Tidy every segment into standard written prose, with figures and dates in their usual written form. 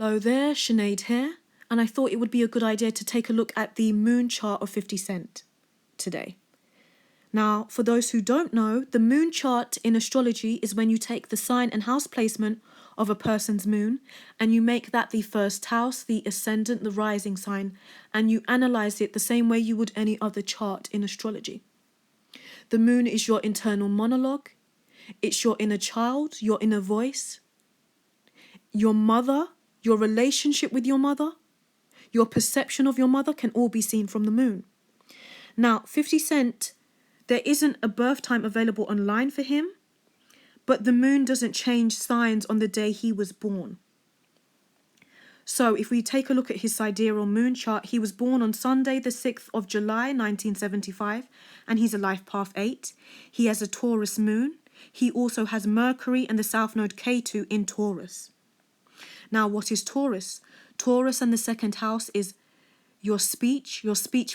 Hello there, Sinead here, and I thought it would be a good idea to take a look at the moon chart of 50 Cent today. Now, for those who don't know, the moon chart in astrology is when you take the sign and house placement of a person's moon and you make that the first house, the ascendant, the rising sign, and you analyze it the same way you would any other chart in astrology. The moon is your internal monologue, it's your inner child, your inner voice, your mother, your relationship with your mother, your perception of your mother can all be seen from the moon. Now, 50 Cent, there isn't a birth time available online for him, but the moon doesn't change signs on the day he was born. So if we take a look at his sidereal moon chart, he was born on Sunday, the 6th of July, 1975, and he's a life path 8. He has a Taurus moon. He also has Mercury and the South Node K2 in Taurus. Now, what is Taurus? Taurus and the second house is your speech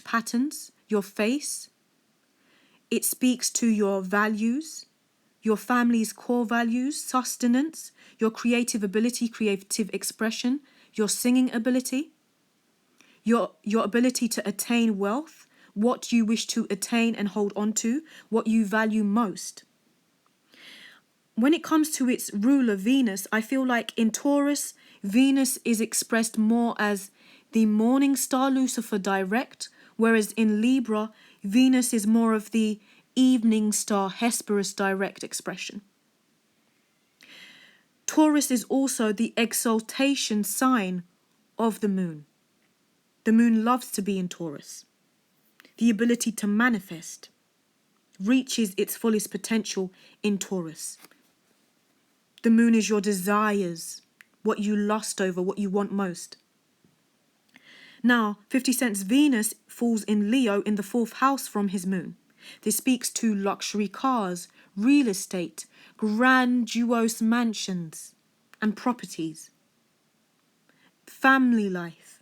patterns, your face. It speaks to your values, your family's core values, sustenance, your creative ability, creative expression, your singing ability, your ability to attain wealth, what you wish to attain and hold on to, what you value most. When it comes to its ruler, Venus, I feel like in Taurus, Venus is expressed more as the morning star Lucifer direct, whereas in Libra, Venus is more of the evening star Hesperus direct expression. Taurus is also the exaltation sign of the moon. The moon loves to be in Taurus. The ability to manifest reaches its fullest potential in Taurus. The moon is your desires, what you lust over, what you want most. Now, 50 Cent's Venus falls in Leo in the 4th house from his moon. This speaks to luxury cars, real estate, grandiose mansions and properties, family life.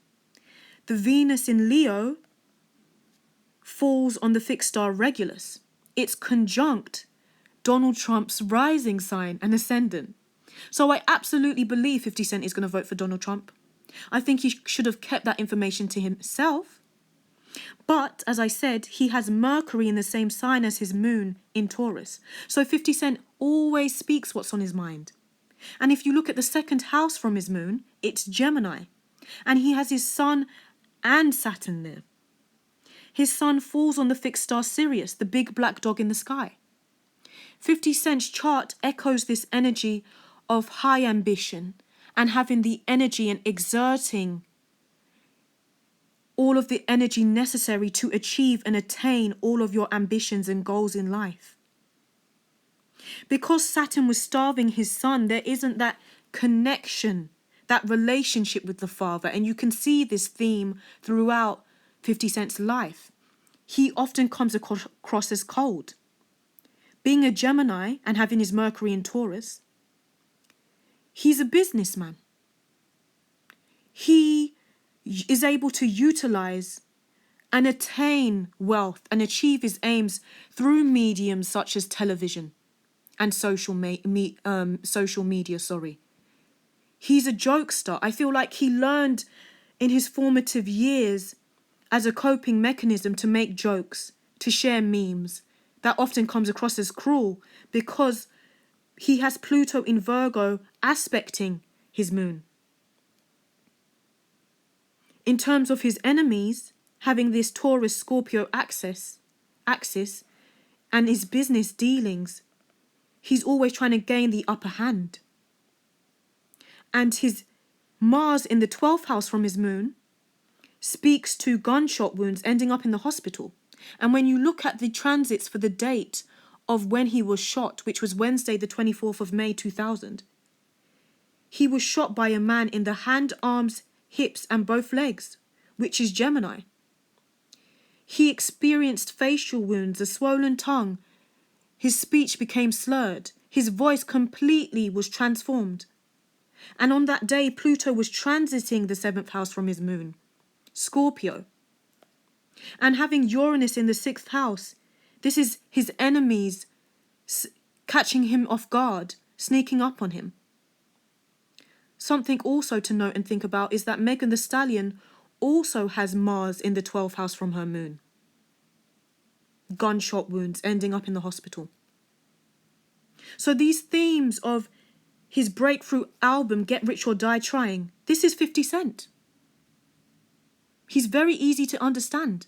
The Venus in Leo falls on the fixed star Regulus. It's conjunct Donald Trump's rising sign and ascendant. So I absolutely believe 50 Cent is going to vote for Donald Trump. I think he should have kept that information to himself. But, as I said, he has Mercury in the same sign as his moon in Taurus. So 50 Cent always speaks what's on his mind. And if you look at the second house from his moon, it's Gemini. And he has his sun and Saturn there. His sun falls on the fixed star Sirius, the big black dog in the sky. 50 Cent's chart echoes this energy of high ambition and having the energy and exerting all of the energy necessary to achieve and attain all of your ambitions and goals in life. Because Saturn was starving his sun, there isn't that connection, that relationship with the father. And you can see this theme throughout 50 Cent's life. He often comes across as cold. Being a Gemini and having his Mercury in Taurus, he's a businessman. He is able to utilize and attain wealth and achieve his aims through mediums such as television and social media. He's a jokester. I feel like he learned in his formative years as a coping mechanism to make jokes, to share memes. That often comes across as cruel because he has Pluto in Virgo aspecting his moon. In terms of his enemies, having this Taurus-Scorpio axis and his business dealings, he's always trying to gain the upper hand. And his Mars in the 12th house from his moon speaks to gunshot wounds ending up in the hospital. And when you look at the transits for the date of when he was shot, which was Wednesday, the 24th of May, 2000, he was shot by a man in the hand, arms, hips, and both legs, which is Gemini. He experienced facial wounds, a swollen tongue. His speech became slurred. His voice completely was transformed. And on that day, Pluto was transiting the 7th house from his moon, Scorpio. And having Uranus in the 6th house, this is his enemies catching him off guard, sneaking up on him. Something also to note and think about is that Megan Thee Stallion also has Mars in the 12th house from her moon. Gunshot wounds, ending up in the hospital. So these themes of his breakthrough album, Get Rich or Die Trying, this is 50 Cent. He's very easy to understand.